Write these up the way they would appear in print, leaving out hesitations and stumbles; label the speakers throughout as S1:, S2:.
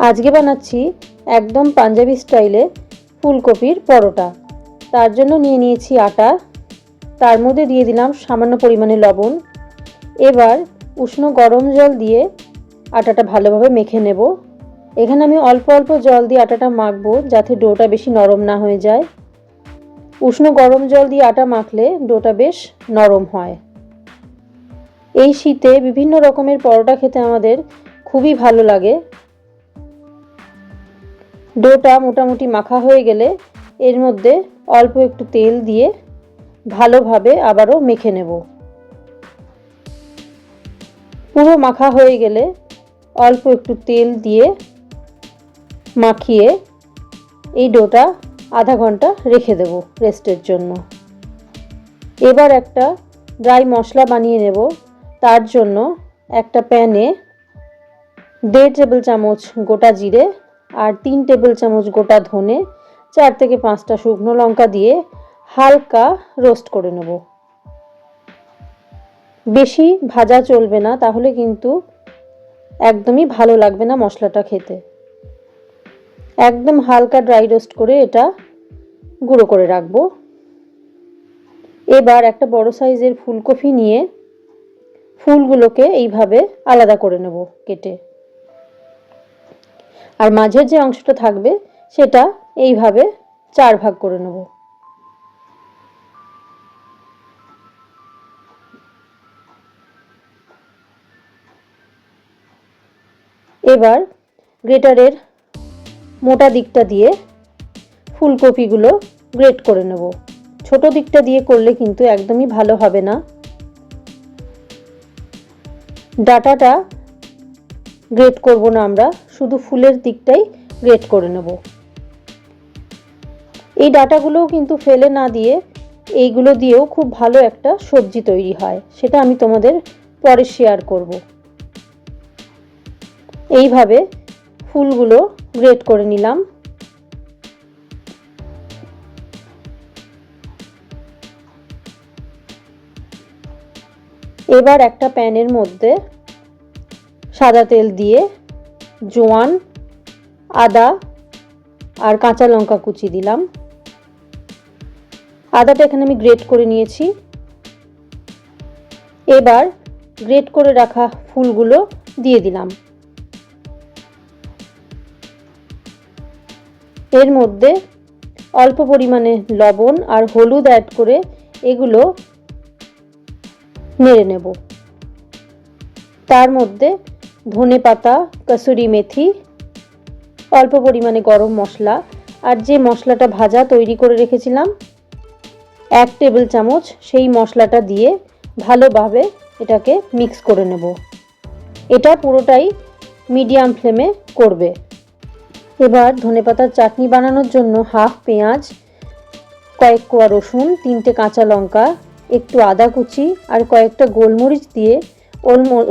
S1: আজকে বানাচ্ছি একদম পাঞ্জাবি স্টাইলে ফুলকপির পরোটা। তার জন্য নিয়ে নিয়েছি আটা, তার মধ্যে দিয়ে দিলাম সামান্য পরিমাণে লবণ। এবার উষ্ণ গরম জল দিয়ে আটাটা ভালোভাবে মেখে নেব। এখানে আমি অল্প অল্প জল দিয়ে আটাটা মাখবো যাতে ডোটা বেশি নরম না হয়ে যায়। উষ্ণ গরম জল দিয়ে আটা মাখলে ডোটা বেশ নরম হয়। এই শীতে বিভিন্ন রকমের পরোটা খেতে আমাদের খুবই ভালো লাগে। ডোটা মোটামুটি মাখা হয়ে গেলে এর মধ্যে অল্প একটু তেল দিয়ে ভালোভাবে আবারও মেখে নেব। পুরো মাখা হয়ে গেলে অল্প একটু তেল দিয়ে মাখিয়ে এই ডোটা আধা ঘন্টা রেখে দেব রেস্টের জন্য। এবার একটা ড্রাই মশলা বানিয়ে নেব। তার জন্য একটা প্যানে 1.5 টেবিল চামচ গোটা জিরে আর 3 টেবিল চামচ গোটা ধনে, 4 থেকে 5টা শুকনো লঙ্কা দিয়ে হালকা রোস্ট করে নেব। বেশি ভাজা চলবে না, তাহলে কিন্তু একদমই ভালো লাগবে না মশলাটা খেতে। একদম হালকা ড্রাই রোস্ট করে এটা গুঁড়ো করে রাখবো। এবার একটা বড় সাইজের ফুলকপি নিয়ে ফুলগুলোকে এইভাবে আলাদা করে নেব কেটে, আর মাঝের যে অংশটা থাকবে সেটা এইভাবে 4 ভাগ করে নেব। এবার গ্রেটারের মোটা দিকটা দিয়ে ফুলকপিগুলো গ্রেট করে নেব। ছোট দিকটা দিয়ে করলে কিন্তু একদমই ভালো হবে না। ডাটাটা গ্রেট করব না, আমরা শুধু ফুলের দিকটাই গ্রেট করে নেব। এই ডাটাগুলোও কিন্তু ফেলে না দিয়ে এইগুলো দিয়েও খুব ভালো একটা সবজি তৈরি হয়, সেটা আমি তোমাদের পরে শেয়ার করব। এইভাবে ফুলগুলো গ্রেট করে নিলাম। এবার একটা প্যানের মধ্যে সাদা তেল দিয়ে জোয়ান, আদা আর কাঁচা লঙ্কা কুচি দিলাম। আদাটা এখানে আমি গ্রেট করে নিয়েছি। এবার গ্রেট করে রাখা ফুলগুলো দিয়ে দিলাম। এর মধ্যে অল্প পরিমাণে লবণ আর হলুদ অ্যাড করে এগুলো নেড়ে নেব। তার মধ্যে ধনে পাতা, কসুরি মেথি, অল্প পরিমাণে গরম মশলা আর যে মশলাটা ভাজা তৈরি করে রেখেছিলাম 1 টেবিল চামচ, সেই মশলাটা দিয়ে ভালোভাবে এটাকে মিক্স করে নেব। এটা পুরোটাই মিডিয়াম ফ্লেমে করবে। এবার ধনেপাতার চাটনি বানানোর জন্য হাফ পেঁয়াজ, কয়েক কোয়া রসুন, 3টে কাঁচা লঙ্কা, একটু আদা কুচি আর কয়েকটা গোলমরিচ দিয়ে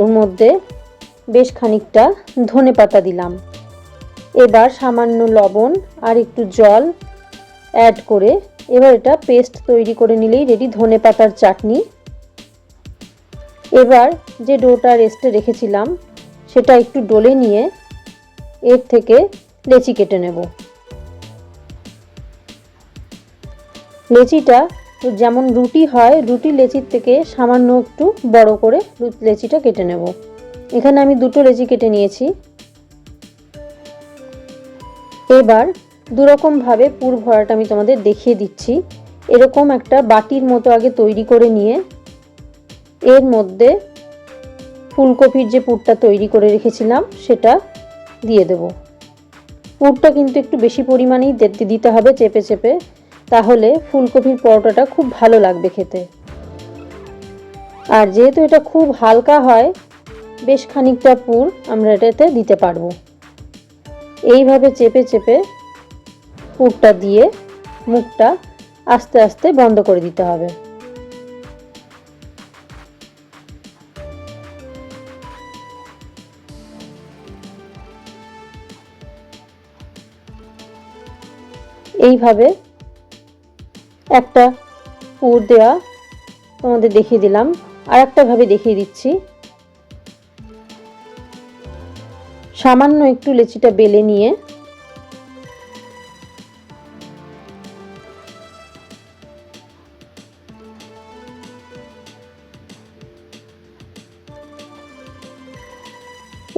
S1: ওর মধ্যে বেশ খানিকটা ধনেপাতা দিলাম। এবার সামান্য লবণ আর একটু জল অ্যাড করে এবার এটা পেস্ট তৈরি করে নিলেই রেডি ধনেপাতার চাটনি। এবার যে ডোটা রেস্টে রেখেছিলাম সেটা একটু ডলে নিয়ে এর থেকে লেচি কেটে নেব। লেচিটা যেমন রুটি হয়, রুটি লেচির থেকে সামান্য একটু বড় করে লেচিটা কেটে নেব। এখানে আমি 2টো লেচি কেটে নিয়েছি। এবার দুরকম ভাবে পুর ভরাটা আমি তোমাদের দেখিয়ে দিচ্ছি। এরকম একটা বাটির মতো আগে তৈরি করে নিয়ে এর মধ্যে ফুলকপির যে পুরটা তৈরি করে রেখেছিলাম সেটা দিয়ে দেব। পুরটা কিন্তু একটু বেশি পরিমাণেই দিতে হবে, চেপে চেপে, তাহলে ফুলকপির পরোটাটা খুব ভালো লাগবে খেতে। আর যেহেতু এটা খুব হালকা হয়, বেশ খানিকটা পুর আমরা এটাতে দিতে পারবো। এইভাবে চেপে চেপে পুরটা দিয়ে মুখটা আস্তে আস্তে বন্ধ করে দিতে হবে। এইভাবে একটা পুর দেওয়া তোমাদের দেখিয়ে দিলাম, আর একটা ভাবে দেখিয়ে দিচ্ছি। সামান্য একটু লেচিটা বেলে নিয়ে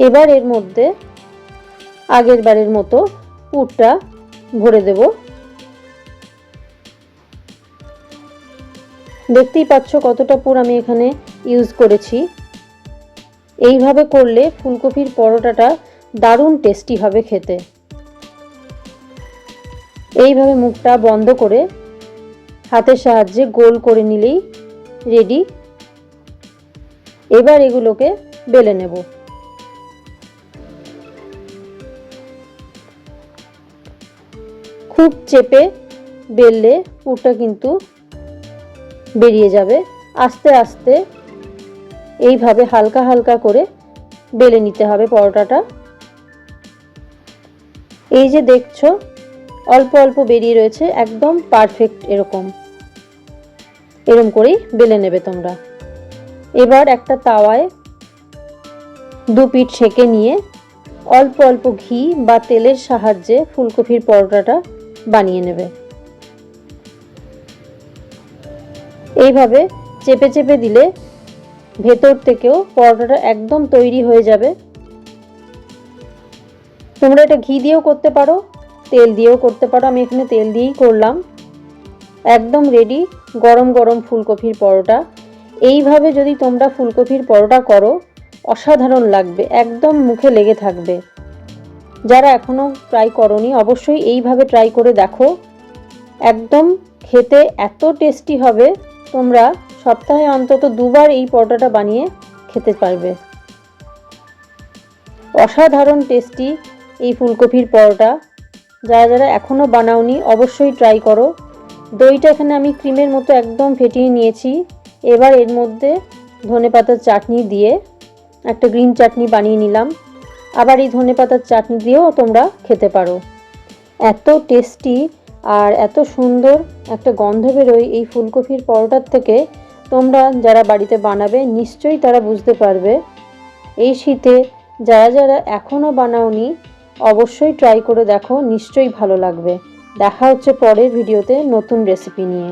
S1: এবার এর মধ্যে আগের বারের মতো পুরটা ভরে দেব। দেখতেই পাচ্ছ কতটা পুর আমি এখানে ইউজ করেছি। এইভাবে করলে ফুলকপির পরোটাটা দারুণ টেস্টি হবে খেতে। এইভাবে মুখটা বন্ধ করে হাতের সাহায্যে গোল করে নিলেই রেডি। এবার এগুলোকে বেলে নেব। খুব চেপে বেললে পুরটা কিন্তু বেরিয়ে যাবে। আস্তে আস্তে এইভাবে হালকা হালকা করে বেলে নিতে হবে পরোটাটা। এই যে দেখছো অল্প অল্প বেরিয়ে রয়েছে, একদম পারফেক্ট এরকম করেই বেলে নেবে তোমরা। এবার একটা তাওয়ায় দু পিঠ সেঁকে নিয়ে অল্প অল্প ঘি বা তেলের সাহায্যে ফুলকপির পরোটাটা বানিয়ে নেবে। এইভাবে চেপে চেপে দিলে ভেতর থেকেও পরোটাটা একদম তৈরি হয়ে যাবে। তোমরা এটা ঘি দিয়েও করতে পারো, তেল দিয়েও করতে পারো। আমি এখানে তেল দিয়েই করলাম। একদম রেডি গরম গরম ফুলকপির পরোটা। এইভাবে যদি তোমরা ফুলকপির পরোটা করো অসাধারণ লাগবে, একদম মুখে লেগে থাকবে। যারা এখনো ট্রাই করোনি অবশ্যই এইভাবে ট্রাই করে দেখো। একদম খেতে এত টেস্টি হবে, তোমরা সপ্তাহে অন্তত দুবার এই পরোটাটা বানিয়ে খেতে পারবে। অসাধারণ টেস্টি এই ফুলকপির পরোটা। যারা যারা এখনো বানাওনি অবশ্যই ট্রাই করো। দইটা এখানে আমি ক্রিমের মতো একদম ফেটিয়ে নিয়েছি। এবার এর মধ্যে ধনেপাতার চাটনি দিয়ে একটা গ্রিন চাটনি বানিয়ে নিলাম। আবার এই ধনেপাতার চাটনি দিয়েও তোমরা খেতে পারো। এত টেস্টি আর এত সুন্দর একটা গন্ধ বেরোয় এই ফুলকপির পরোটার থেকে। তোমরা যারা বাড়িতে বানাবে নিশ্চয়ই তারা বুঝতে পারবে। এই শীতে যারা যারা এখনও বানাওনি অবশ্যই ট্রাই করে দেখো, নিশ্চয়ই ভালো লাগবে। দেখা হচ্ছে পরের ভিডিওতে নতুন রেসিপি নিয়ে।